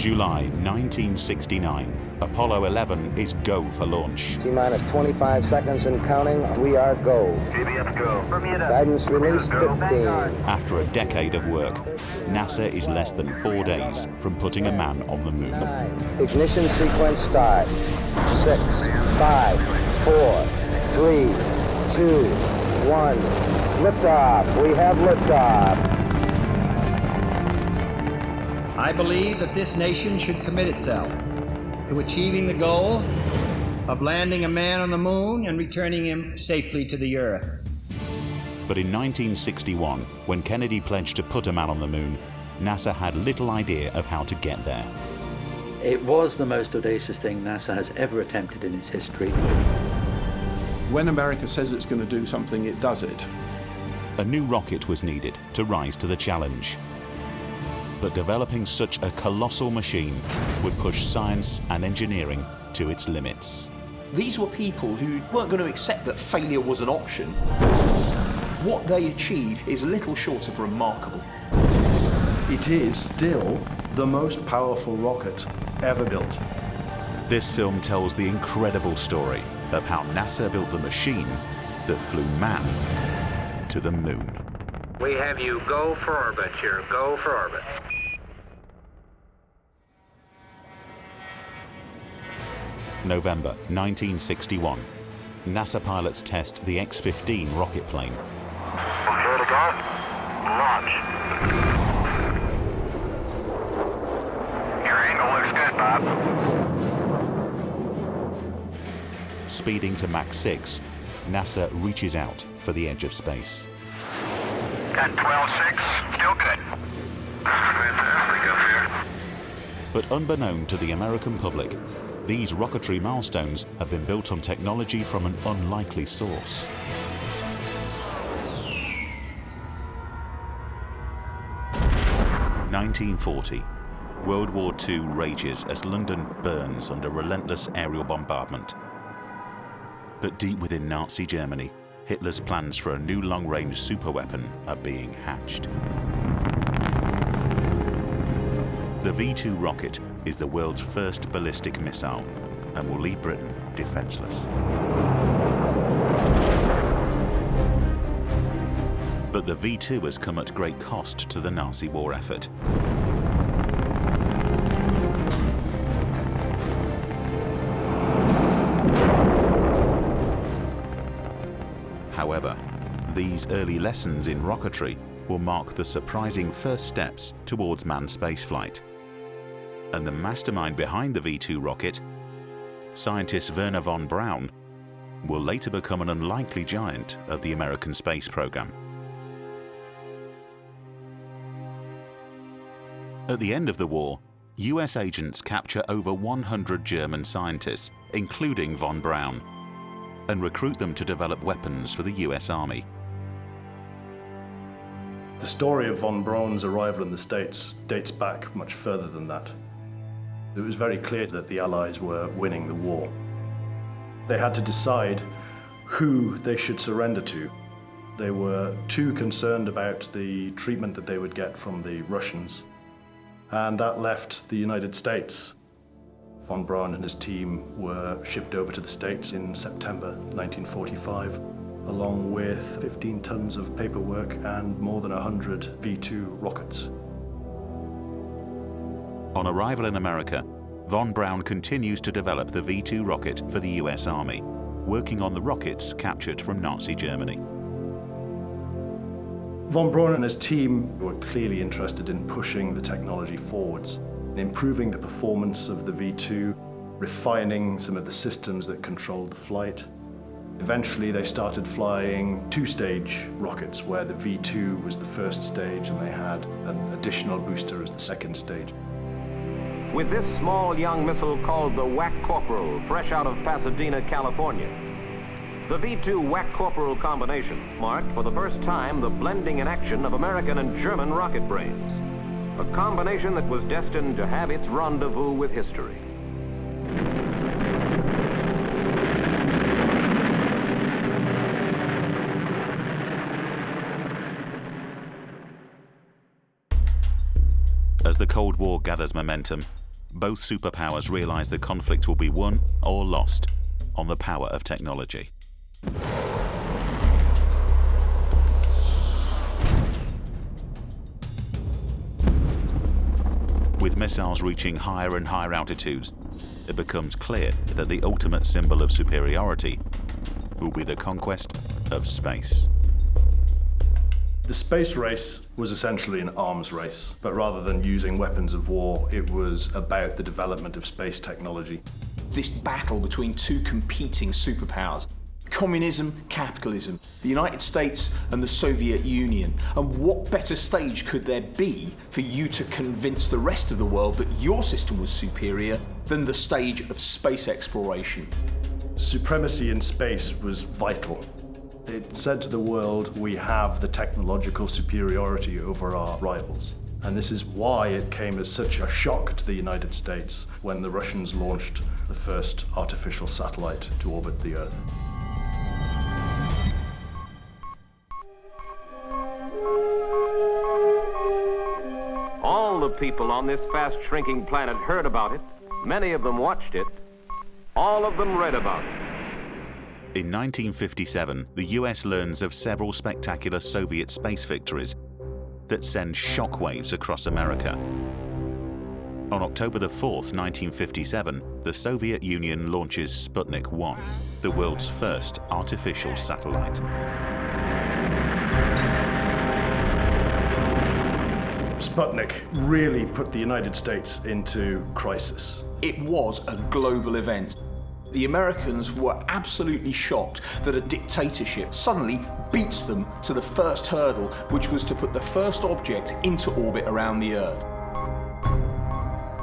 July 1969. Apollo 11 is go for launch. T-minus 25 seconds and counting. We are go. GPS go. Guidance release 15. After a decade of work, NASA is less than 4 days from putting a man on the moon. Ignition sequence start. 6, 5, 4, 3, 2, 1. Liftoff. We have liftoff. I believe that this nation should commit itself to achieving the goal of landing a man on the moon and returning him safely to the Earth. But in 1961, when Kennedy pledged to put a man on the moon, NASA had little idea of how to get there. It was the most audacious thing NASA has ever attempted in its history. When America says it's going to do something, it does it. A new rocket was needed to rise to the challenge. But developing such a colossal machine would push science and engineering to its limits. These were people who weren't going to accept that failure was an option. What they achieved is little short of remarkable. It is still the most powerful rocket ever built. This film tells the incredible story of how NASA built the machine that flew man to the moon. We have you go for orbit here. Go for orbit. November 1961. NASA pilots test the X-15 rocket plane. Okay to go. Launch. Your angle looks good, Bob. Speeding to Mach 6, NASA reaches out for the edge of space. Got 12.6. Still good. Fantastic up here. But unbeknown to the American public, these rocketry milestones have been built on technology from an unlikely source. (1940). World War II rages as London burns under relentless aerial bombardment. But deep within Nazi Germany, Hitler's plans for a new long-range superweapon are being hatched. The V-2 rocket is the world's first ballistic missile and will leave Britain defenseless. But the V-2 has come at great cost to the Nazi war effort. However, these early lessons in rocketry will mark the surprising first steps towards manned spaceflight. And the mastermind behind the V-2 rocket, scientist Wernher von Braun, will later become an unlikely giant of the American space program. At the end of the war, US agents capture over 100 German scientists, including von Braun, and recruit them to develop weapons for the US Army. The story of von Braun's arrival in the States dates back much further than that. It was very clear that the Allies were winning the war. They had to decide who they should surrender to. They were too concerned about the treatment that they would get from the Russians, and that left the United States. Von Braun and his team were shipped over to the States in September 1945, along with 15 tons of paperwork and more than 100 V-2 rockets. On arrival in America, von Braun continues to develop the V-2 rocket for the US Army, working on the rockets captured from Nazi Germany. Von Braun and his team were clearly interested in pushing the technology forwards, improving the performance of the V-2, refining some of the systems that controlled the flight. Eventually, they started flying two-stage rockets, where the V-2 was the first stage and they had an additional booster as the second stage. With this small young missile called the Whack Corporal, fresh out of Pasadena, California. The V-2 Whack Corporal combination marked for the first time the blending in action of American and German rocket brains. A combination that was destined to have its rendezvous with history. As the Cold War gathers momentum, both superpowers realize the conflict will be won or lost on the power of technology. With missiles reaching higher and higher altitudes, it becomes clear that the ultimate symbol of superiority will be the conquest of space. The space race was essentially an arms race, but rather than using weapons of war, it was about the development of space technology. This battle between two competing superpowers, communism, capitalism, the United States and the Soviet Union. And what better stage could there be for you to convince the rest of the world that your system was superior than the stage of space exploration? Supremacy in space was vital. It said to the world, we have the technological superiority over our rivals. And this is why it came as such a shock to the United States when the Russians launched the first artificial satellite to orbit the Earth. All the people on this fast-shrinking planet heard about it. Many of them watched it. All of them read about it. In 1957, the US learns of several spectacular Soviet space victories that send shockwaves across America. On October the 4th, 1957, the Soviet Union launches Sputnik 1, the world's first artificial satellite. Sputnik really put the United States into crisis. It was a global event. The Americans were absolutely shocked that a dictatorship suddenly beats them to the first hurdle, which was to put the first object into orbit around the Earth.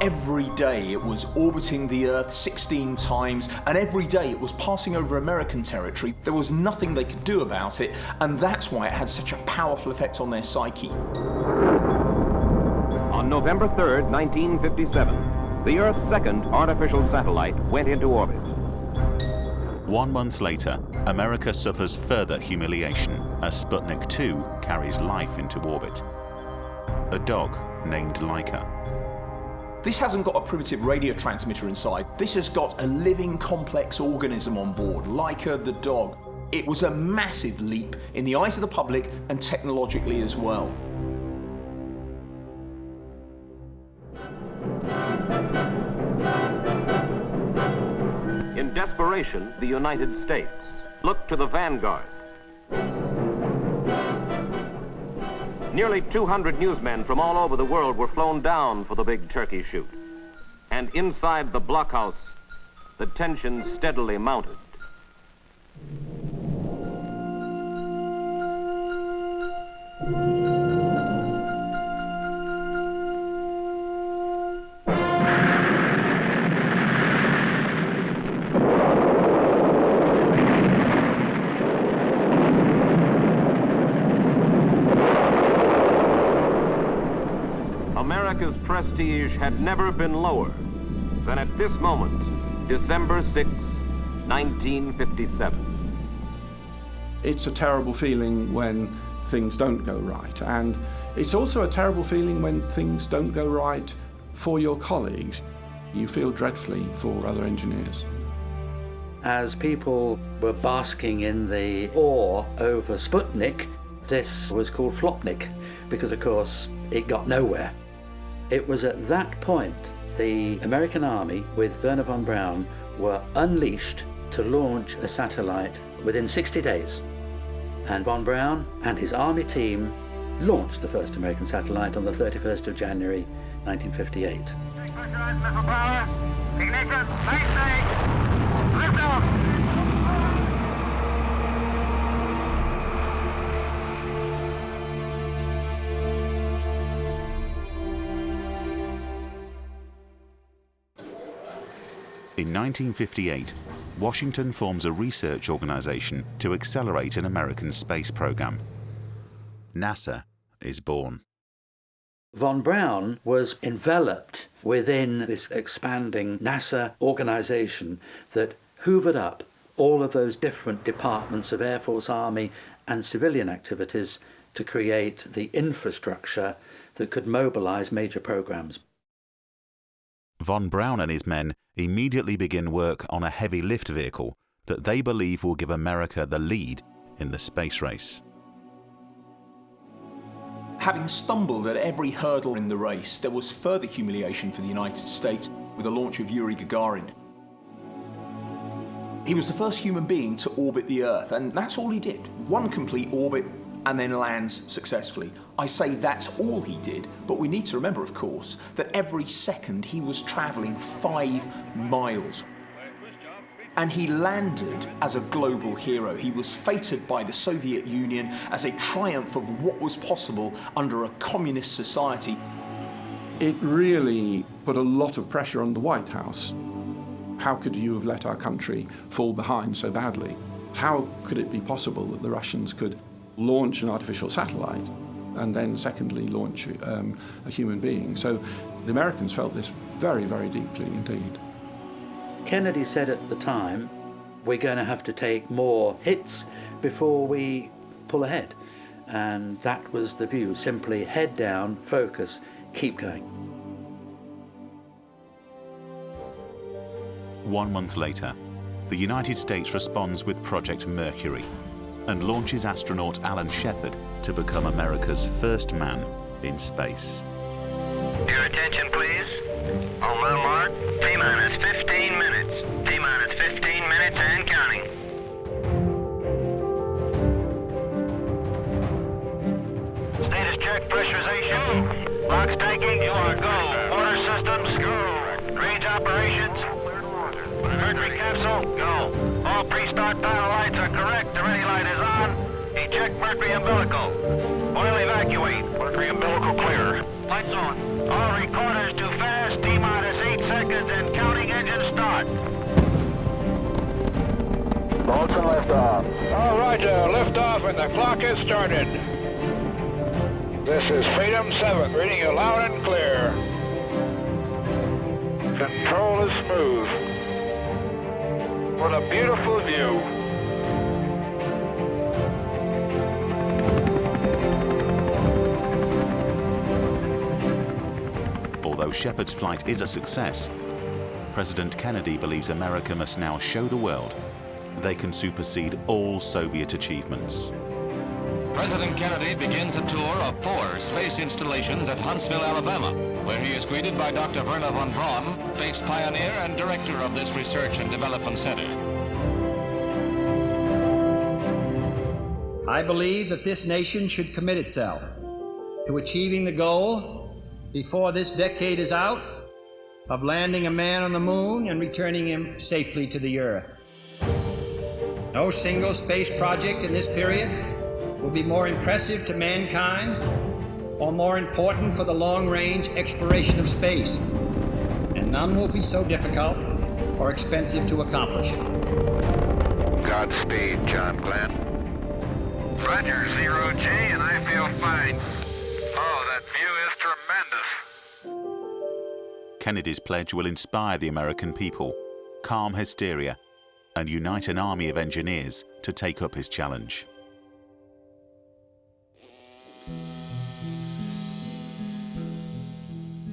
Every day it was orbiting the Earth 16 times, and every day it was passing over American territory. There was nothing they could do about it, and that's why it had such a powerful effect on their psyche. On November 3rd, 1957, the Earth's second artificial satellite went into orbit. 1 month later, America suffers further humiliation as Sputnik 2 carries life into orbit. A dog named Laika. This hasn't got a primitive radio transmitter inside. This has got a living, complex organism on board, Laika the dog. It was a massive leap in the eyes of the public and technologically as well. In desperation, the United States looked to the vanguard. Nearly 200 newsmen from all over the world were flown down for the big turkey shoot. And inside the blockhouse, the tension steadily mounted. America's prestige had never been lower than at this moment, December 6, 1957. It's a terrible feeling when things don't go right, and it's also a terrible feeling when things don't go right for your colleagues. You feel dreadfully for other engineers. As people were basking in the awe over Sputnik, this was called Flopnik, because of course it got nowhere. It was at that point the American Army, with Wernher von Braun, were unleashed to launch a satellite within 60 days. And von Braun and his Army team launched the first American satellite on the 31st of January, 1958. Pressurized missile power. Ignition. Mainstay. Liftoff. In 1958, Washington forms a research organization to accelerate an American space program. NASA is born. Von Braun was enveloped within this expanding NASA organization that hoovered up all of those different departments of Air Force, Army, and civilian activities to create the infrastructure that could mobilize major programs. Von Braun and his men immediately begin work on a heavy lift vehicle that they believe will give America the lead in the space race. Having stumbled at every hurdle in the race, there was further humiliation for the United States with the launch of Yuri Gagarin. He was the first human being to orbit the Earth, and that's all he did. One complete orbit and then lands successfully. I say that's all he did, but we need to remember, of course, that every second he was traveling 5 miles. And he landed as a global hero. He was feted by the Soviet Union as a triumph of what was possible under a communist society. It really put a lot of pressure on the White House. How could you have let our country fall behind so badly? How could it be possible that the Russians could launch an artificial satellite and then secondly launch a human being? So the Americans felt this very, very deeply indeed. Kennedy said at the time, we're going to have to take more hits before we pull ahead. And that was the view, simply head down, focus, keep going. 1 month later, the United States responds with Project Mercury and launches astronaut Alan Shepard to become America's first man in space. Your attention, please. On my mark, T-minus 15 minutes. T-minus 15 minutes and counting. Status check, pressurization. Box taking, you are go. Order systems, go. Range operations. Mercury capsule, go. All pre-start dial lights are correct. The ready light is on. Eject Mercury umbilical. Oil evacuate. Mercury umbilical clear. Lights on. All recorders too fast. T-minus 8 seconds and counting. Engine start. Bolton liftoff. All right, liftoff and the clock has started. This is Freedom 7, reading you loud and clear. Control is smooth. What a beautiful view. Although Shepard's flight is a success, President Kennedy believes America must now show the world they can supersede all Soviet achievements. President Kennedy begins a tour of 4 space installations at Huntsville, Alabama, where he is greeted by Dr. Wernher von Braun, space pioneer and director of this research and development center. I believe that this nation should commit itself to achieving the goal, before this decade is out, of landing a man on the moon and returning him safely to the Earth. No single space project in this period will be more impressive to mankind or more important for the long-range exploration of space, and none will be so difficult or expensive to accomplish. Godspeed, John Glenn. Roger, 0G, and I feel fine. Oh, that view is tremendous. Kennedy's pledge will inspire the American people, calm hysteria, and unite an army of engineers to take up his challenge.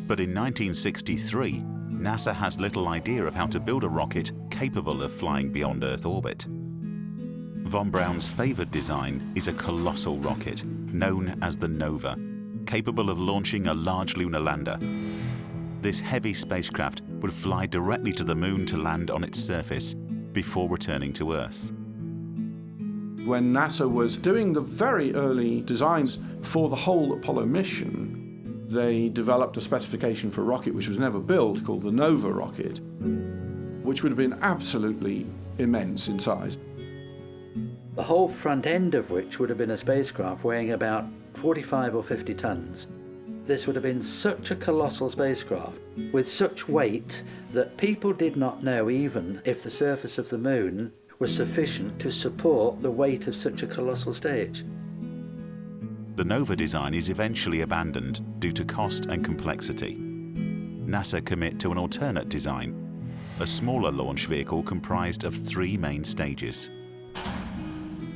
But in 1963, NASA has little idea of how to build a rocket capable of flying beyond Earth orbit. Von Braun's favored design is a colossal rocket known as the Nova, capable of launching a large lunar lander. This heavy spacecraft would fly directly to the moon to land on its surface before returning to Earth. When NASA was doing the very early designs for the whole Apollo mission, they developed a specification for a rocket which was never built called the Nova rocket, which would have been absolutely immense in size. The whole front end of which would have been a spacecraft weighing about 45 or 50 tons. This would have been such a colossal spacecraft with such weight that people did not know even if the surface of the moon was sufficient to support the weight of such a colossal stage. The Nova design is eventually abandoned due to cost and complexity. NASA commit to an alternate design, a smaller launch vehicle comprised of 3 main stages.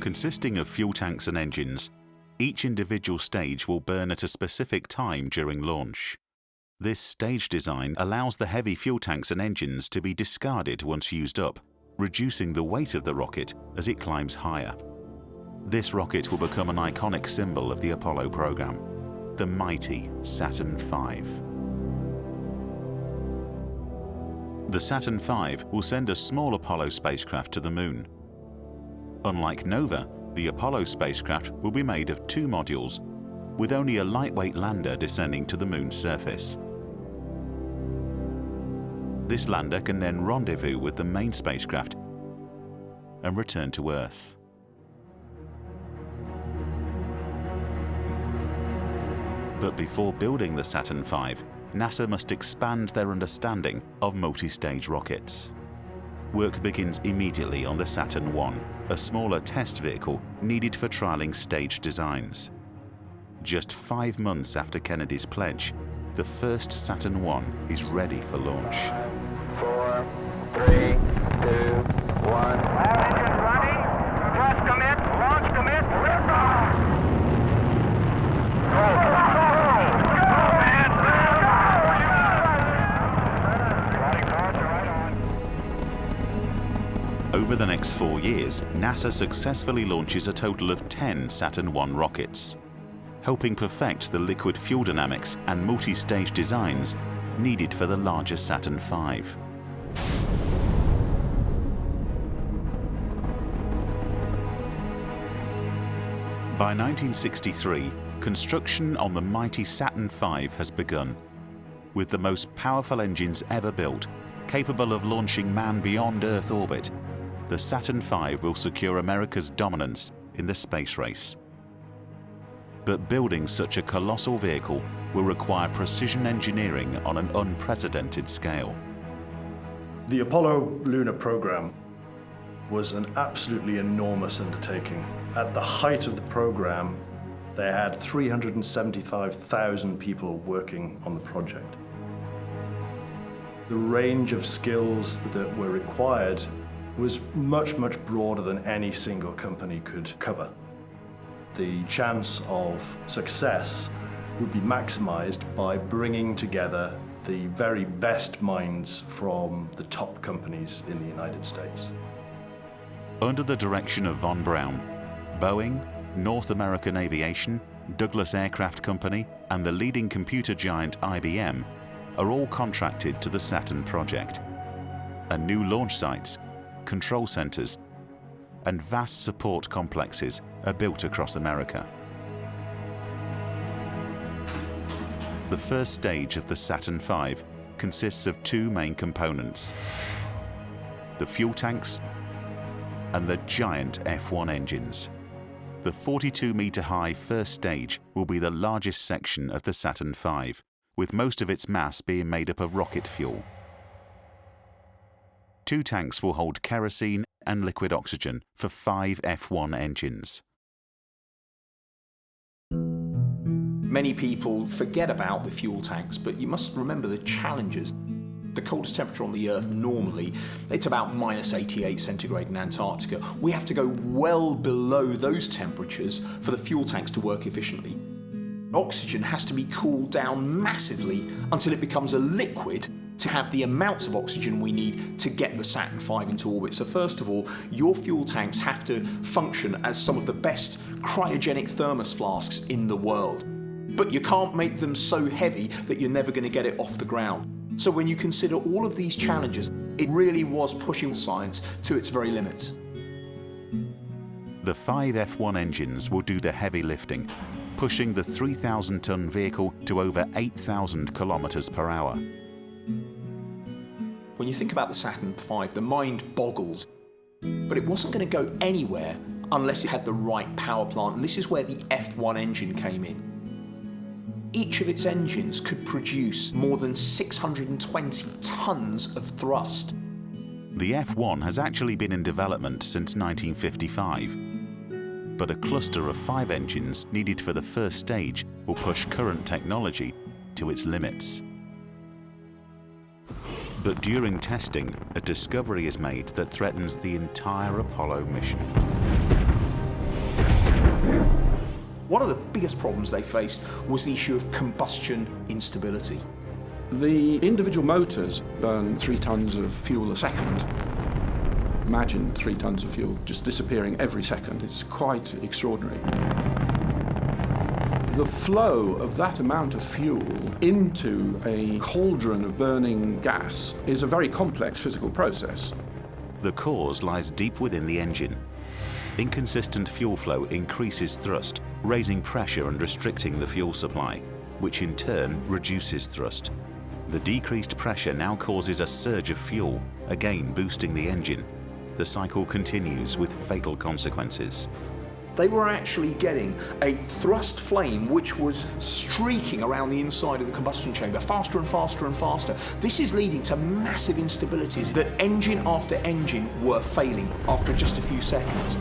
Consisting of fuel tanks and engines, each individual stage will burn at a specific time during launch. This stage design allows the heavy fuel tanks and engines to be discarded once used up, reducing the weight of the rocket as it climbs higher. This rocket will become an iconic symbol of the Apollo program, the mighty Saturn V. The Saturn V will send a small Apollo spacecraft to the Moon. Unlike Nova, the Apollo spacecraft will be made of 2 modules, with only a lightweight lander descending to the Moon's surface. This lander can then rendezvous with the main spacecraft and return to Earth. But before building the Saturn V, NASA must expand their understanding of multi-stage rockets. Work begins immediately on the Saturn I, a smaller test vehicle needed for trialing stage designs. Just 5 months after Kennedy's pledge, the first Saturn I is ready for launch. 4, 3, 2, 1. Engines running. Thrust commit. Launch commit. Liftoff. Over the next 4 years, NASA successfully launches a total of 10 Saturn I rockets, helping perfect the liquid fuel dynamics and multi-stage designs needed for the larger Saturn V. By 1963, construction on the mighty Saturn V has begun, with the most powerful engines ever built, capable of launching man beyond Earth orbit. The Saturn V will secure America's dominance in the space race. But building such a colossal vehicle will require precision engineering on an unprecedented scale. The Apollo lunar program was an absolutely enormous undertaking. At the height of the program, they had 375,000 people working on the project. The range of skills that were required was much, much broader than any single company could cover. The chance of success would be maximized by bringing together the very best minds from the top companies in the United States. Under the direction of von Braun, Boeing, North American Aviation, Douglas Aircraft Company, and the leading computer giant IBM are all contracted to the Saturn project. And new launch sites, control centers, and vast support complexes are built across America. The first stage of the Saturn V consists of 2 main components: the fuel tanks and the giant F1 engines. The 42-meter-high first stage will be the largest section of the Saturn V, with most of its mass being made up of rocket fuel. 2 tanks will hold kerosene and liquid oxygen for 5 F1 engines. Many people forget about the fuel tanks, but you must remember the challenges. The coldest temperature on the Earth normally, it's about -88 centigrade in Antarctica. We have to go well below those temperatures for the fuel tanks to work efficiently. Oxygen has to be cooled down massively until it becomes a liquid to have the amounts of oxygen we need to get the Saturn V into orbit. So first of all, your fuel tanks have to function as some of the best cryogenic thermos flasks in the world. But you can't make them so heavy that you're never going to get it off the ground. So when you consider all of these challenges, it really was pushing science to its very limits. The 5 F1 engines will do the heavy lifting, pushing the 3,000-ton vehicle to over 8,000 kilometers per hour. When you think about the Saturn V, the mind boggles. But it wasn't going to go anywhere unless it had the right power plant, and this is where the F1 engine came in. Each of its engines could produce more than 620 tons of thrust. The F1 has actually been in development since 1955, but a cluster of 5 engines needed for the first stage will push current technology to its limits. But during testing, a discovery is made that threatens the entire Apollo mission. One of the biggest problems they faced was the issue of combustion instability. The individual motors burn 3 tons of fuel a second. Imagine 3 tons of fuel just disappearing every second. It's quite extraordinary. The flow of that amount of fuel into a cauldron of burning gas is a very complex physical process. The cause lies deep within the engine. Inconsistent fuel flow increases thrust, raising pressure and restricting the fuel supply, which in turn reduces thrust. The decreased pressure now causes a surge of fuel, again boosting the engine. The cycle continues with fatal consequences. They were actually getting a thrust flame which was streaking around the inside of the combustion chamber, faster and faster and faster. This is leading to massive instabilities that engine after engine were failing after just a few seconds.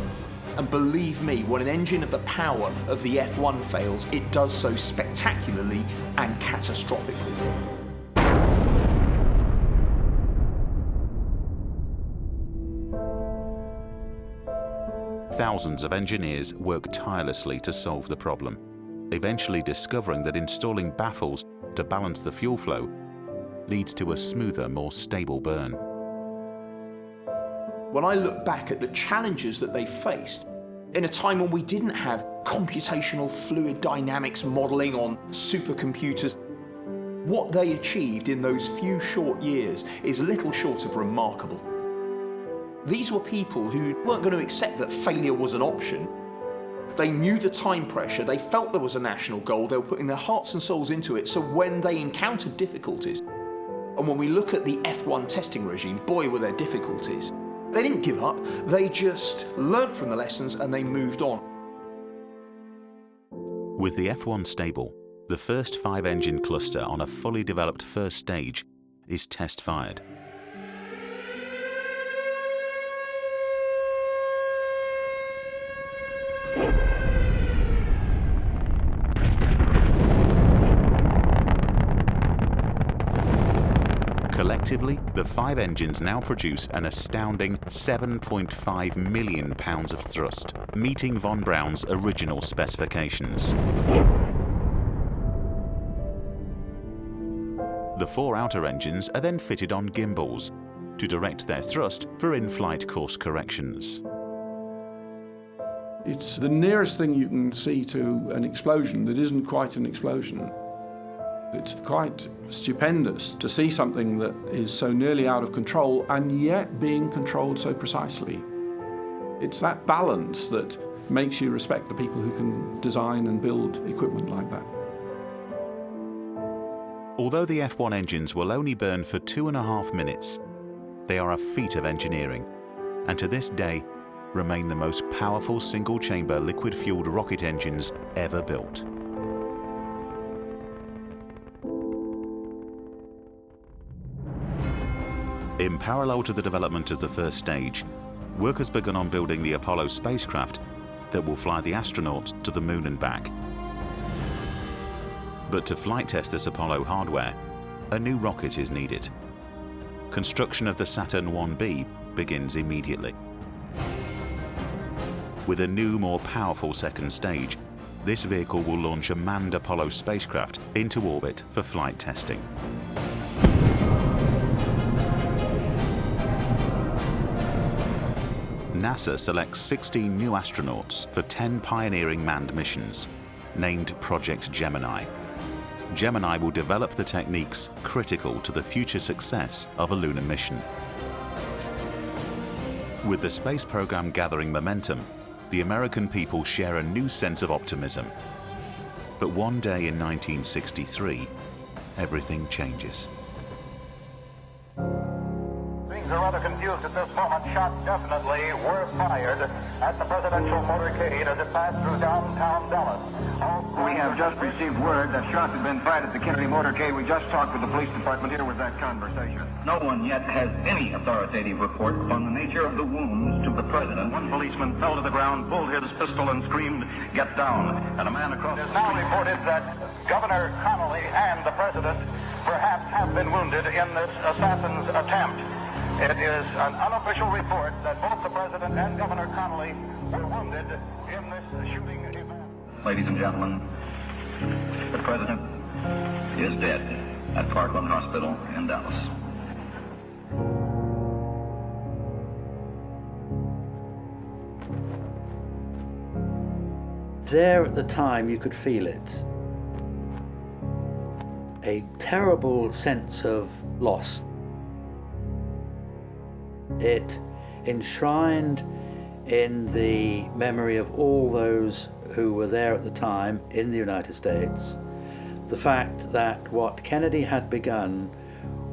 And believe me, when an engine of the power of the F1 fails, it does so spectacularly and catastrophically. Thousands of engineers work tirelessly to solve the problem, eventually discovering that installing baffles to balance the fuel flow leads to a smoother, more stable burn. When I look back at the challenges that they faced, in a time when we didn't have computational fluid dynamics modeling on supercomputers, what they achieved in those few short years is little short of remarkable. These were people who weren't going to accept that failure was an option. They knew the time pressure, they felt there was a national goal, they were putting their hearts and souls into it, so when they encountered difficulties, and when we look at the F1 testing regime, boy were there difficulties. They didn't give up, they just learnt from the lessons and they moved on. With the F1 stable, the first 5-engine cluster on a fully developed first stage is test-fired. Collectively, the 5 engines now produce an astounding 7.5 million pounds of thrust, meeting von Braun's original specifications. The 4 outer engines are then fitted on gimbals to direct their thrust for in-flight course corrections. It's the nearest thing you can see to an explosion that isn't quite an explosion. It's quite stupendous to see something that is so nearly out of control and yet being controlled so precisely. It's that balance that makes you respect the people who can design and build equipment like that. Although the F1 engines will only burn for 2.5 minutes, they are a feat of engineering, and to this day remain the most powerful single-chamber liquid-fueled rocket engines ever built. In parallel to the development of the first stage, work has begun on building the Apollo spacecraft that will fly the astronauts to the moon and back. But to flight test this Apollo hardware, a new rocket is needed. Construction of the Saturn V begins immediately. With a new, more powerful second stage, this vehicle will launch a manned Apollo spacecraft into orbit for flight testing. NASA selects 16 new astronauts for 10 pioneering manned missions, named Project Gemini. Gemini will develop the techniques critical to the future success of a lunar mission. With the space program gathering momentum, the American people share a new sense of optimism. But one day in 1963, everything changes. Things are rather confused at this moment. Shots definitely were fired at the presidential motorcade as it passed through downtown Dallas. We have just received word that shots have been fired at the Kennedy motorcade. We just talked with the police department. Here was that conversation. No one yet has any authoritative report on the nature of the wounds to the president. One policeman fell to the ground, pulled his pistol, and screamed, "Get down!" And a man across It is now reported that Governor Connolly and the president perhaps have been wounded in this assassin's attempt. It is an unofficial report that both the president and Governor Connolly were wounded in this shooting event. Ladies and gentlemen, the president is dead. at Parkland Hospital in Dallas. There at the time, you could feel it. A terrible sense of loss. It enshrined in the memory of all those who were there at the time in the United States the fact that what Kennedy had begun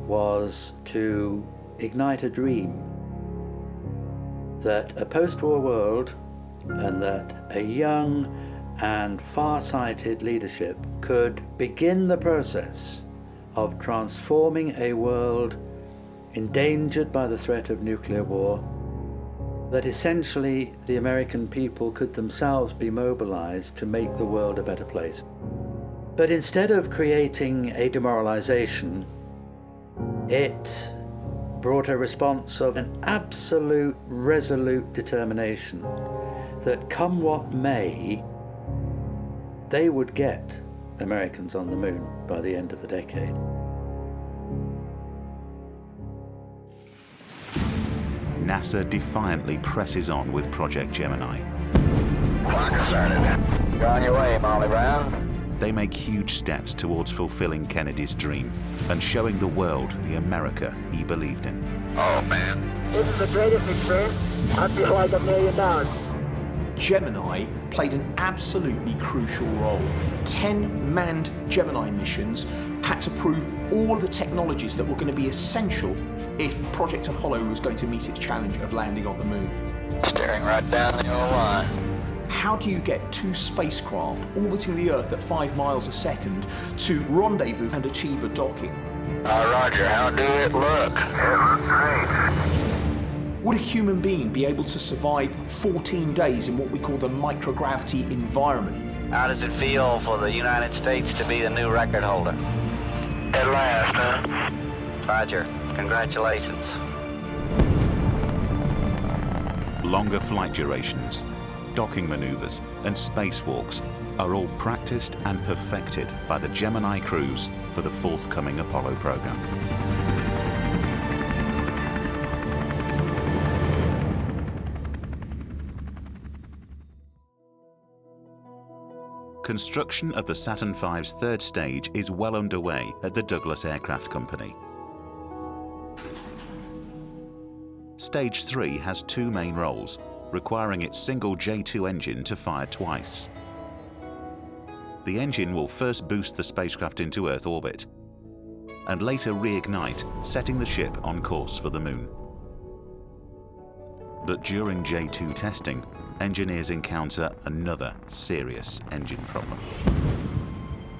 was to ignite a dream that a post-war world and that a young and far-sighted leadership could begin the process of transforming a world endangered by the threat of nuclear war, that essentially the American people could themselves be mobilized to make the world a better place. But instead of creating a demoralization, it brought a response of an absolute, resolute determination that come what may, they would get Americans on the moon by the end of the decade. NASA defiantly presses on with Project Gemini. Clock is started. Go on your way, Molly Brown. They make huge steps towards fulfilling Kennedy's dream and showing the world the America he believed in. Oh, man. This is the greatest experience. I feel like $1 million. Gemini played an absolutely crucial role. 10 manned Gemini missions had to prove all of the technologies that were going to be essential if Project Apollo was going to meet its challenge of landing on the moon. Staring right down the old line. How do you get two spacecraft orbiting the Earth at 5 miles a second to rendezvous and achieve a docking? Roger, how do it look? It looks great. Would a human being be able to survive 14 days in what we call the microgravity environment? How does it feel for the United States to be the new record holder? At last, huh? Roger. Congratulations. Longer flight durations, docking maneuvers, and spacewalks are all practiced and perfected by the Gemini crews for the forthcoming Apollo program. Construction of the Saturn V's third stage is well underway at the Douglas Aircraft Company. Stage 3 has two main roles, requiring its single J2 engine to fire twice. The engine will first boost the spacecraft into Earth orbit, and later reignite, setting the ship on course for the moon. But during J2 testing, engineers encounter another serious engine problem.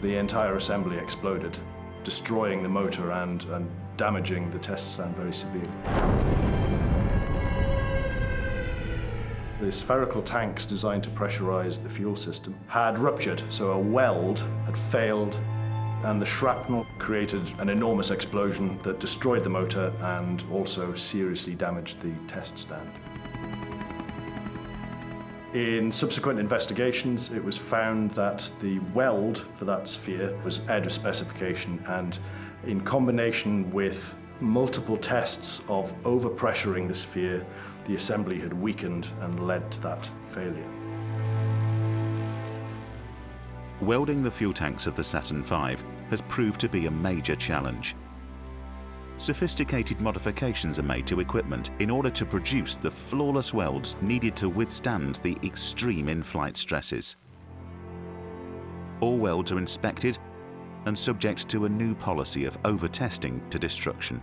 The entire assembly exploded, destroying the motor and damaging the test stand very severely. The spherical tanks designed to pressurize the fuel system had ruptured, so a weld had failed, and the shrapnel created an enormous explosion that destroyed the motor and also seriously damaged the test stand. In subsequent investigations, it was found that the weld for that sphere was out of specification, and in combination with multiple tests of overpressuring the sphere, the assembly had weakened and led to that failure. Welding the fuel tanks of the Saturn V has proved to be a major challenge. Sophisticated modifications are made to equipment in order to produce the flawless welds needed to withstand the extreme in-flight stresses. All welds are inspected and subject to a new policy of over-testing to destruction.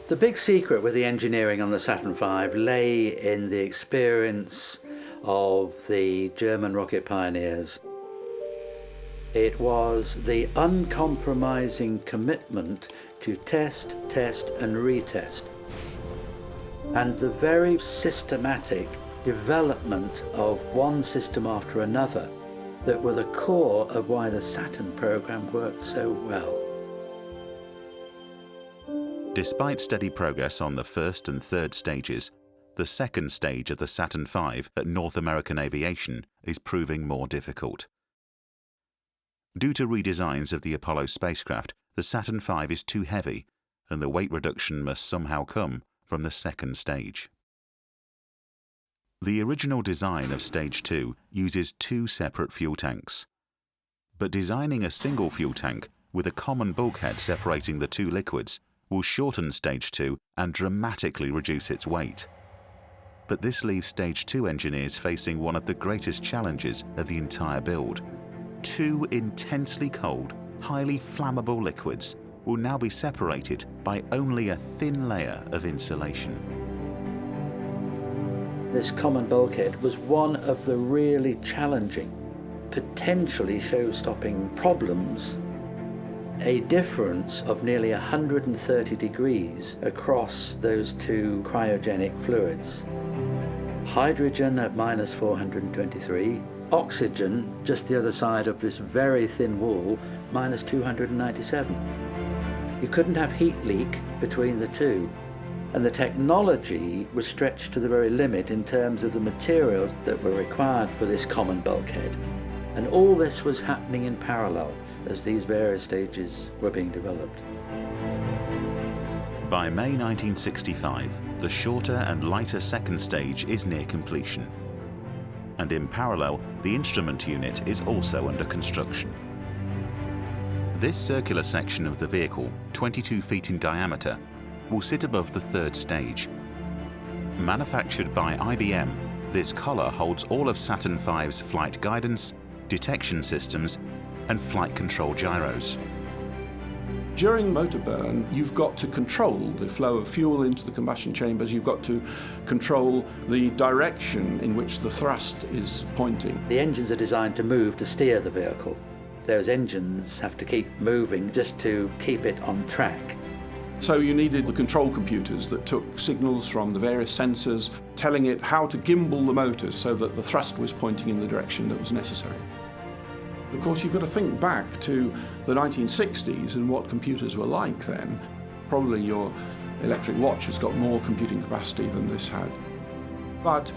The big secret with the engineering on the Saturn V lay in the experience of the German rocket pioneers. It was the uncompromising commitment to test, test and retest, and the very systematic development of one system after another that were the core of why the Saturn program worked so well. Despite steady progress on the first and third stages, the second stage of the Saturn V at North American Aviation is proving more difficult. Due to redesigns of the Apollo spacecraft, the Saturn V is too heavy, and the weight reduction must somehow come from the second stage. The original design of Stage 2 uses two separate fuel tanks. But designing a single fuel tank with a common bulkhead separating the two liquids will shorten Stage 2 and dramatically reduce its weight. But this leaves Stage 2 engineers facing one of the greatest challenges of the entire build. Two intensely cold, highly flammable liquids will now be separated by only a thin layer of insulation. This common bulkhead was one of the really challenging, potentially show-stopping problems. A difference of nearly 130 degrees across those two cryogenic fluids. Hydrogen at minus 423, oxygen just the other side of this very thin wall, minus 297. You couldn't have heat leak between the two. And the technology was stretched to the very limit in terms of the materials that were required for this common bulkhead. And all this was happening in parallel as these various stages were being developed. By May 1965, the shorter and lighter second stage is near completion. And in parallel, the instrument unit is also under construction. This circular section of the vehicle, 22 feet in diameter, will sit above the third stage. Manufactured by IBM, this collar holds all of Saturn V's flight guidance, detection systems, and flight control gyros. During motor burn, you've got to control the flow of fuel into the combustion chambers. You've got to control the direction in which the thrust is pointing. The engines are designed to move to steer the vehicle. Those engines have to keep moving just to keep it on track. So you needed the control computers that took signals from the various sensors, telling it how to gimbal the motors so that the thrust was pointing in the direction that was necessary. Of course, you've got to think back to the 1960s and what computers were like then. Probably your electric watch has got more computing capacity than this had. But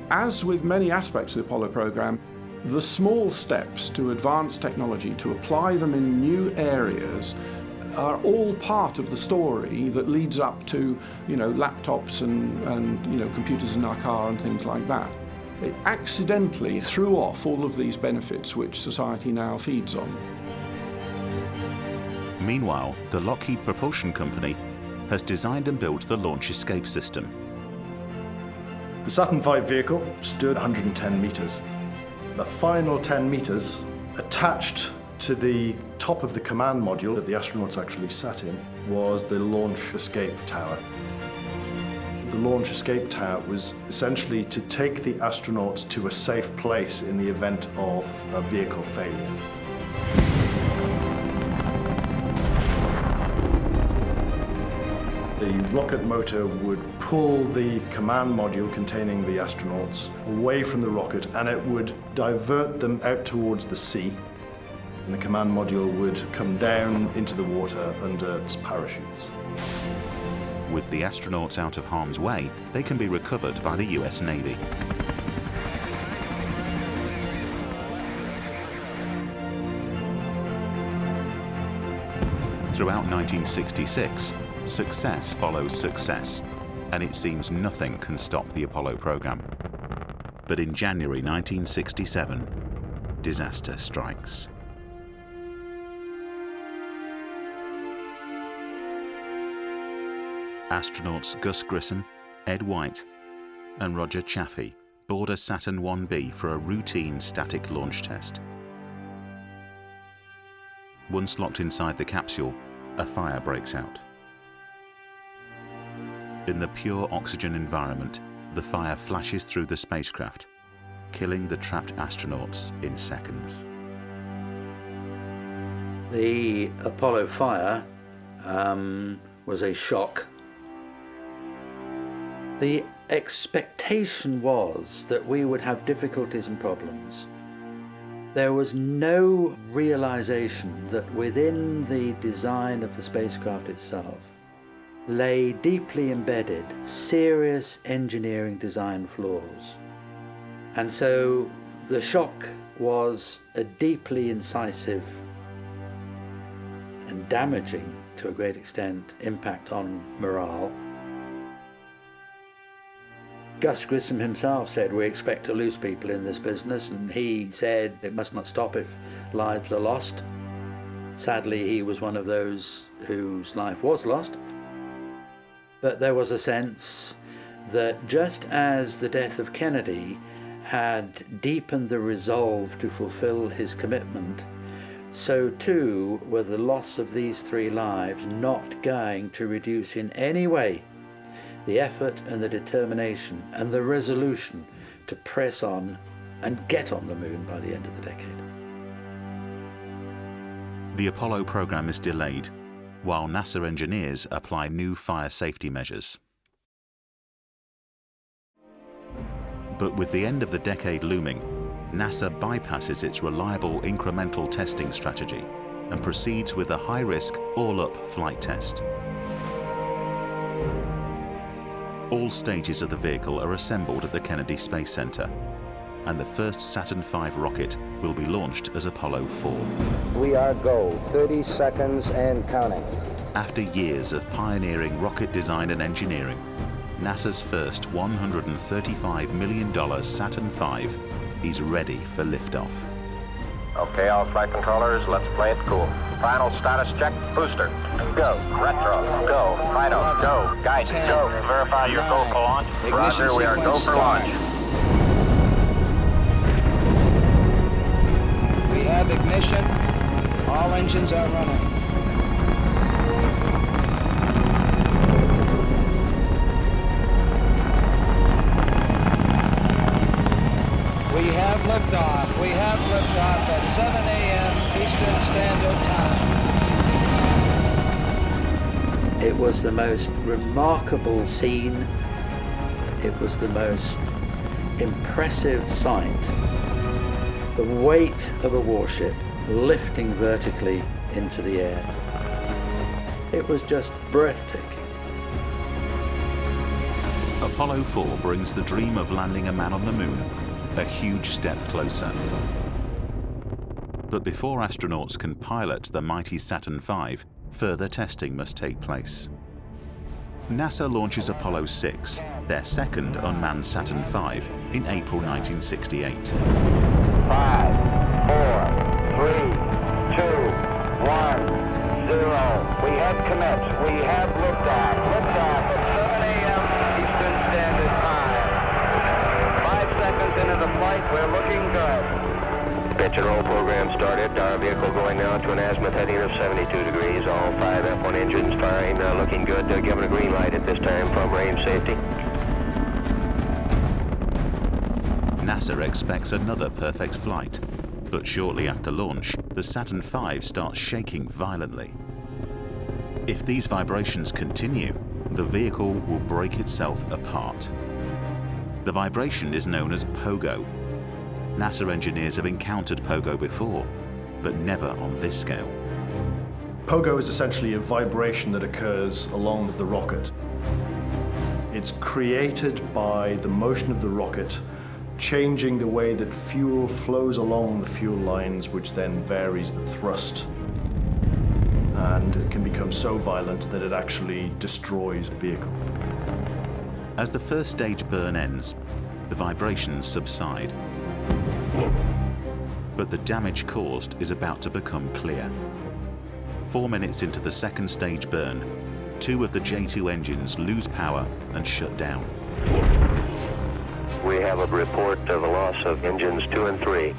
as with many aspects of the Apollo program, the small steps to advance technology, to apply them in new areas, are all part of the story that leads up to, laptops and computers in our car and things like that. It accidentally threw off all of these benefits which society now feeds on. Meanwhile, the Lockheed Propulsion Company has designed and built the launch escape system. The Saturn V vehicle stood 110 meters. The final 10 meters attached to the top of the command module that the astronauts actually sat in was the launch escape tower. The launch escape tower was essentially to take the astronauts to a safe place in the event of a vehicle failure. The rocket motor would pull the command module containing the astronauts away from the rocket, and it would divert them out towards the sea. And the command module would come down into the water under its parachutes. With the astronauts out of harm's way, they can be recovered by the US Navy. Throughout 1966, success follows success, and it seems nothing can stop the Apollo program. But in January 1967, disaster strikes. Astronauts Gus Grissom, Ed White, and Roger Chaffee board a Saturn 1B for a routine static launch test. Once locked inside the capsule, a fire breaks out. In the pure oxygen environment, the fire flashes through the spacecraft, killing the trapped astronauts in seconds. The Apollo fire was a shock. The expectation was that we would have difficulties and problems. There was no realization that within the design of the spacecraft itself, lay deeply embedded serious engineering design flaws. And so the shock was a deeply incisive and damaging, to a great extent, impact on morale. Gus Grissom himself said, "We expect to lose people in this business," and he said it must not stop if lives are lost. Sadly, he was one of those whose life was lost. But there was a sense that just as the death of Kennedy had deepened the resolve to fulfill his commitment, so too were the loss of these 3 lives not going to reduce in any way the effort and the determination and the resolution to press on and get on the moon by the end of the decade. The Apollo program is delayed, while NASA engineers apply new fire safety measures. But with the end of the decade looming, NASA bypasses its reliable incremental testing strategy and proceeds with a high-risk, all-up flight test. All stages of the vehicle are assembled at the Kennedy Space Center, and the first Saturn V rocket will be launched as Apollo 4. We are go. 30 seconds and counting. After years of pioneering rocket design and engineering, NASA's first $135 million Saturn V is ready for liftoff. Okay, all flight controllers, let's play it cool. Final status check, booster, go. Retro, go. Final, go. Guidance, go. Verify your go for launch. Roger, we are go for launch. We have ignition. All engines are running. We have liftoff. We have liftoff at 7 a.m. Eastern Standard Time. It was the most remarkable scene. It was the most impressive sight. The weight of a warship lifting vertically into the air. It was just breathtaking. Apollo 4 brings the dream of landing a man on the moon a huge step closer. But before astronauts can pilot the mighty Saturn V, further testing must take place. NASA launches Apollo 6, their second unmanned Saturn V, in April 1968. 5, 4, 3, 2, 1, 0. We have commenced. We have liftoff. Liftoff at 7 a.m. Eastern Standard Time. 5 seconds into the flight, we're looking good. Pitch and roll program started. Our vehicle going now to an azimuth heading of 72 degrees. All 5 F1 engines firing, looking good. Given a green light at this time from range safety. NASA expects another perfect flight, but shortly after launch, the Saturn V starts shaking violently. If these vibrations continue, the vehicle will break itself apart. The vibration is known as pogo. NASA engineers have encountered pogo before, but never on this scale. Pogo is essentially a vibration that occurs along the rocket. It's created by the motion of the rocket changing the way that fuel flows along the fuel lines, which then varies the thrust. And it can become so violent that it actually destroys the vehicle. As the first stage burn ends, the vibrations subside. But the damage caused is about to become clear. 4 minutes into the second stage burn, 2 of the J2 engines lose power and shut down. We have a report of a loss of engines 2 and 3.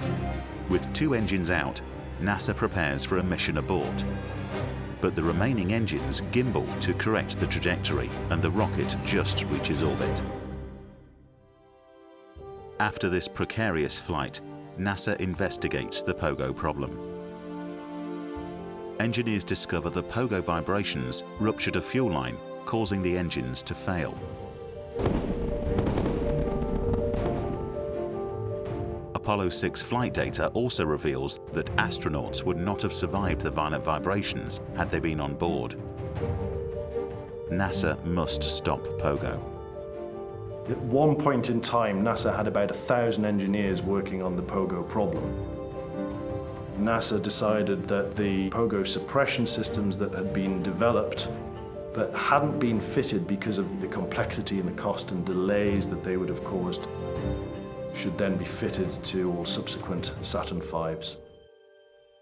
With 2 engines out, NASA prepares for a mission abort. But the remaining engines gimbal to correct the trajectory, and the rocket just reaches orbit. After this precarious flight, NASA investigates the pogo problem. Engineers discover the pogo vibrations ruptured a fuel line, causing the engines to fail. Apollo 6 flight data also reveals that astronauts would not have survived the violent vibrations had they been on board. NASA must stop Pogo. At one point in time, NASA had about 1,000 engineers working on the Pogo problem. NASA decided that the Pogo suppression systems that had been developed but hadn't been fitted because of the complexity and the cost and delays that they would have caused should then be fitted to all subsequent Saturn Vs.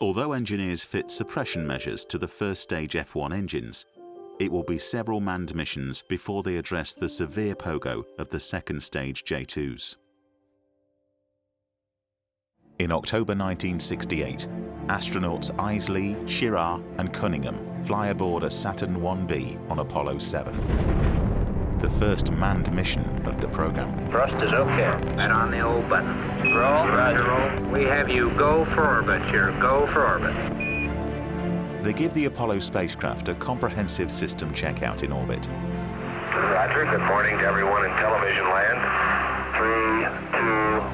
Although engineers fit suppression measures to the first stage F1 engines, it will be several manned missions before they address the severe pogo of the second stage J2s. In October 1968, astronauts Isley, Schirra and Cunningham fly aboard a Saturn V on Apollo 7, the first manned mission of the program. Thrust is okay. And on the old button. Roll. Roger, roll. We have you go for orbit here. Go for orbit. They give the Apollo spacecraft a comprehensive system checkout in orbit. Roger. Good morning to everyone in television land. 3,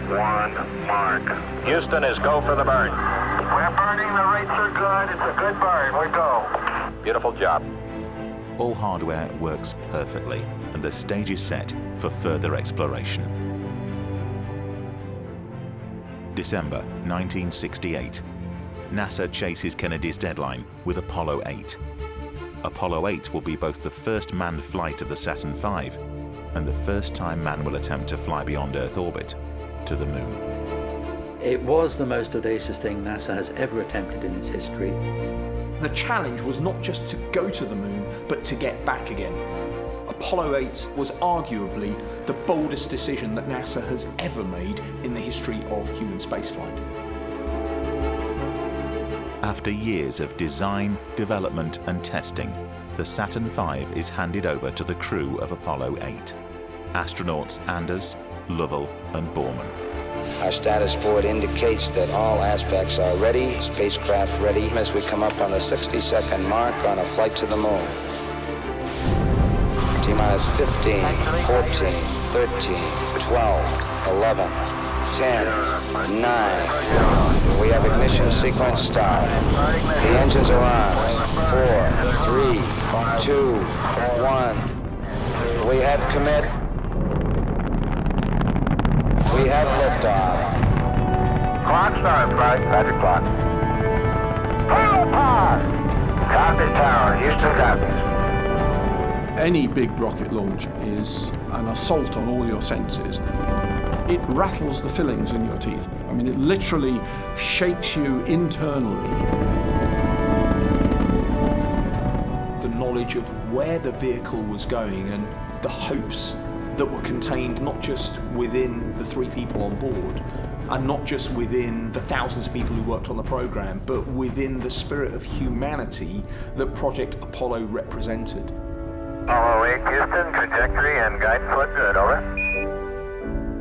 2, 1, mark. Houston is go for the burn. We're burning. The rates are good. It's a good burn. We go. Beautiful job. All hardware works perfectly, and the stage is set for further exploration. December 1968. NASA chases Kennedy's deadline with Apollo 8. Apollo 8 will be both the first manned flight of the Saturn V and the first time man will attempt to fly beyond Earth orbit to the moon. It was the most audacious thing NASA has ever attempted in its history. The challenge was not just to go to the moon, but to get back again. Apollo 8 was arguably the boldest decision that NASA has ever made in the history of human spaceflight. After years of design, development and testing, the Saturn V is handed over to the crew of Apollo 8. Astronauts Anders, Lovell and Borman. Our status board indicates that all aspects are ready, spacecraft ready, as we come up on the 60-second mark on a flight to the moon. T-minus 15, 14, 13, 12, 11, 10, 9. We have ignition sequence start. The engines are on. 4, 3, 2, 1. We have commit. We have liftoff. Clock starts, right? Roger, clock. Full power! Copy tower. Houston copies. Any big rocket launch is an assault on all your senses. It rattles the fillings in your teeth. I mean, it literally shakes you internally. The knowledge of where the vehicle was going and the hopes that were contained not just within the 3 people on board and not just within the thousands of people who worked on the program, but within the spirit of humanity that Project Apollo represented. Apollo 8, Houston, trajectory and guidance look good, over.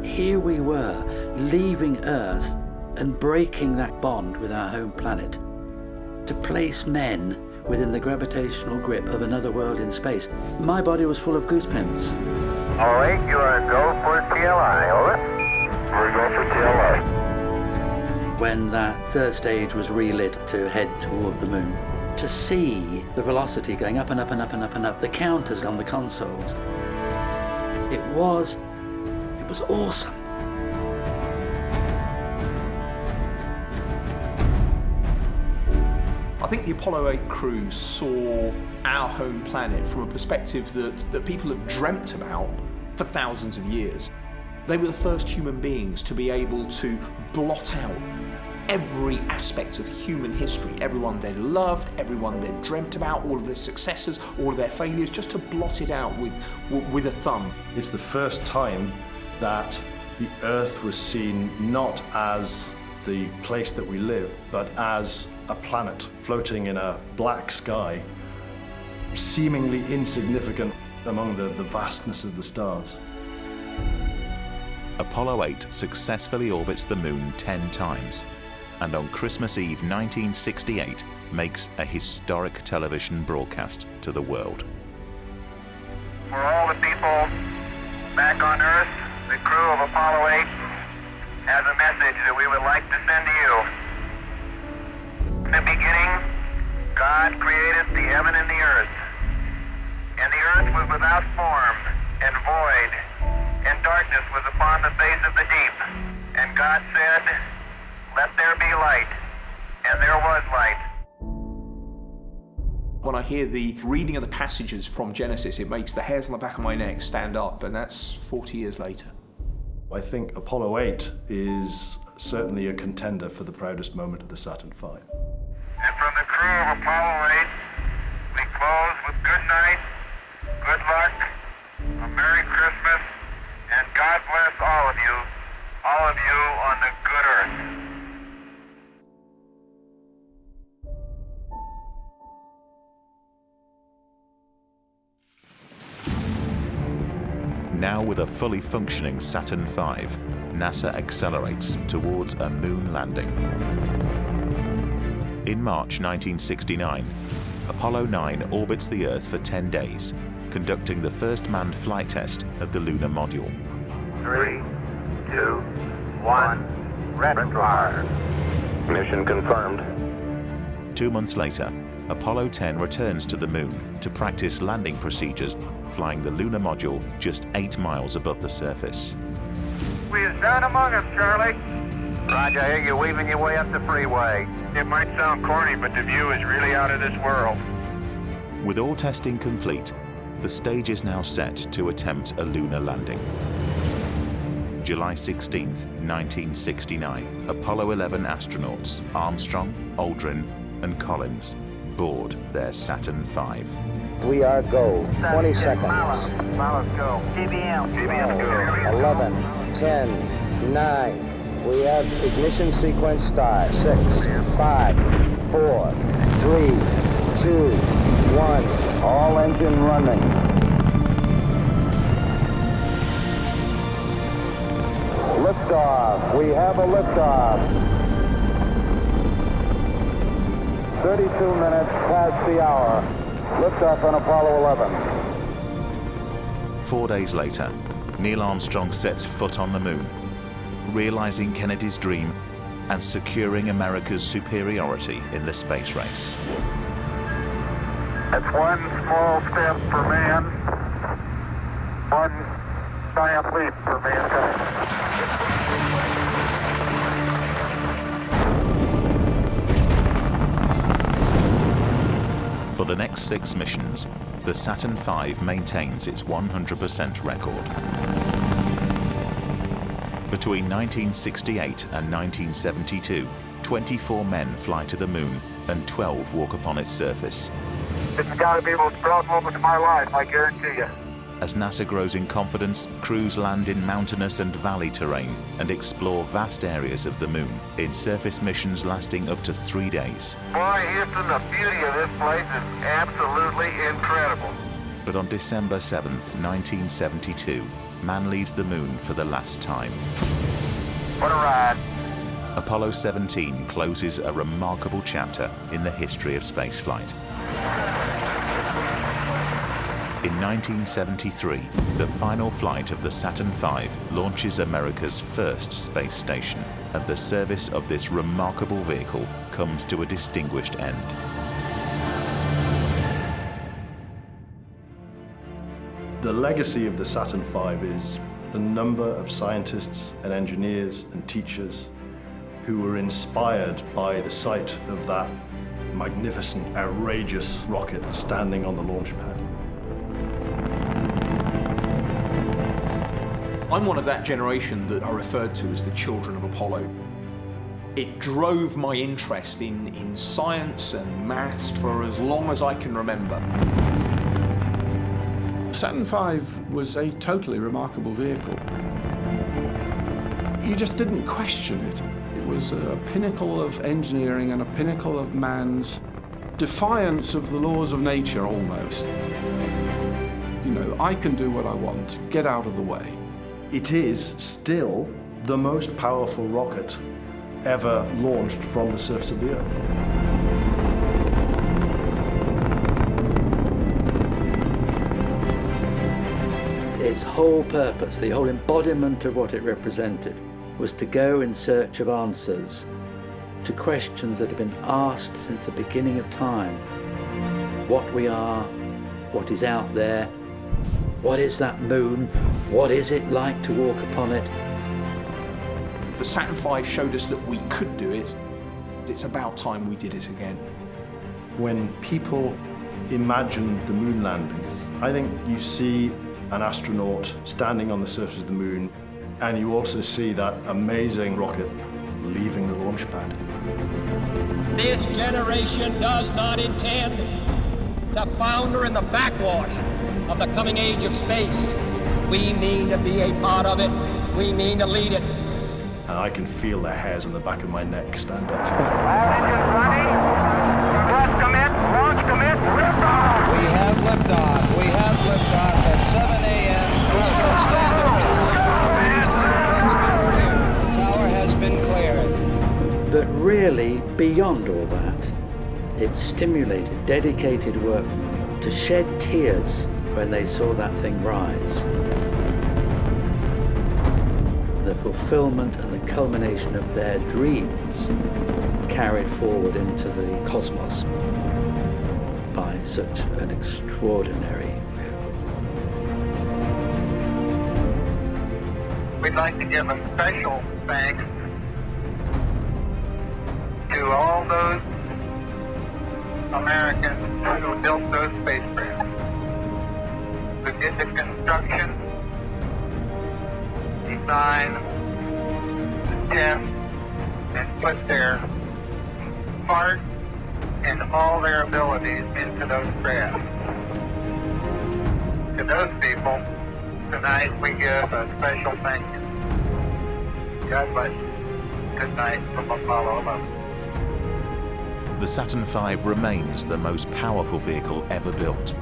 Here we were, leaving Earth and breaking that bond with our home planet to place men within the gravitational grip of another world in space. My body was full of goosebumps. Apollo 8, you are go for TLI, over. We're go for TLI. When that third stage was relit to head toward the moon, to see the velocity going up and up and up and up and up, the counters on the consoles, it was awesome. I think the Apollo 8 crew saw our home planet from a perspective that people have dreamt about for thousands of years. They were the first human beings to be able to blot out every aspect of human history, everyone they loved, everyone they dreamt about, all of their successes, all of their failures, just to blot it out with a thumb. It's the first time that the Earth was seen not as the place that we live, but as a planet floating in a black sky, seemingly insignificant among the vastness of the stars. Apollo 8 successfully orbits the moon 10 times, and on Christmas Eve 1968 makes a historic television broadcast to the world. For all the people back on Earth, the crew of Apollo 8 has a message that we would like to send to you. In the beginning, God created the heaven and the earth. And the earth of the deep. And God said, "Let there be light." And there was light. When I hear the reading of the passages from Genesis, it makes the hairs on the back of my neck stand up, and that's 40 years later. I think Apollo 8 is certainly a contender for the proudest moment of the Saturn V. And from the crew of Apollo 8, we close with good night, good luck, a Merry Christmas, and God bless all of you on the good earth. Now with a fully functioning Saturn V, NASA accelerates towards a moon landing. In March 1969, Apollo 9 orbits the Earth for 10 days, conducting the first manned flight test of the lunar module. 3, 2, 1, red fire. Mission confirmed. 2 months later, Apollo 10 returns to the moon to practice landing procedures, flying the lunar module just 8 miles above the surface. We is down among us, Charlie. Roger, I hear you weaving your way up the freeway. It might sound corny, but the view is really out of this world. With all testing complete, the stage is now set to attempt a lunar landing. July 16, 1969, Apollo 11 astronauts Armstrong, Aldrin, and Collins board their Saturn V. We are go. 20 seconds. Let's go. TBM. TBM, go. 11, 10, 9. We have ignition sequence start. 6, 5, 4, 3, 2, 1. All engine running. Liftoff. We have a liftoff. 32 minutes past the hour. Liftoff on Apollo 11. 4 days later, Neil Armstrong sets foot on the moon, realizing Kennedy's dream and securing America's superiority in the space race. That's one small step for man, one giant leap for mankind. For the next 6 missions, the Saturn V maintains its 100% record. Between 1968 and 1972, 24 men fly to the moon and 12 walk upon its surface. This has got to be the most proud moment of my life, I guarantee you. As NASA grows in confidence, crews land in mountainous and valley terrain and explore vast areas of the moon in surface missions lasting up to 3 days. Boy, Houston, the beauty of this place is absolutely incredible. But on December 7th, 1972, man leaves the moon for the last time. What a ride. Apollo 17 closes a remarkable chapter in the history of spaceflight. In 1973, the final flight of the Saturn V launches America's first space station, and the service of this remarkable vehicle comes to a distinguished end. The legacy of the Saturn V is the number of scientists and engineers and teachers who were inspired by the sight of that magnificent, outrageous rocket standing on the launch pad. I'm one of that generation that are referred to as the children of Apollo. It drove my interest in science and maths for as long as I can remember. Saturn V was a totally remarkable vehicle. You just didn't question it. It was a pinnacle of engineering and a pinnacle of man's defiance of the laws of nature, almost. You know, I can do what I want, get out of the way. It is still the most powerful rocket ever launched from the surface of the Earth. Its whole purpose, the whole embodiment of what it represented, was to go in search of answers to questions that have been asked since the beginning of time. What we are, what is out there, what is that moon, what is it like to walk upon it, The Saturn V showed us that we could do it. It's about time we did it again. When people imagine the moon landings, I think you see an astronaut standing on the surface of the moon, and you also see that amazing rocket leaving the launch pad. This generation does not intend to founder in the backwash of the coming age of space. We mean to be a part of it. We mean to lead it. And I can feel the hairs on the back of my neck stand up. Engines running. Launch commit. Launch commit. Liftoff. We have liftoff. We have liftoff at 7 a.m. Eastern Standard Time. The tower has been cleared. But really, beyond all that, it stimulated dedicated workmen to shed tears when they saw that thing rise. The fulfillment and the culmination of their dreams carried forward into the cosmos by such an extraordinary vehicle. We'd like to give a special thanks to all those Americans who built those spacecraft, who did the construction, design, test, and put their heart and all their abilities into those crafts. To those people, tonight we give a special thank you. God bless you. Good night from Apollo 11. The Saturn V remains the most powerful vehicle ever built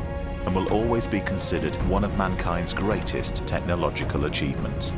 and will always be considered one of mankind's greatest technological achievements.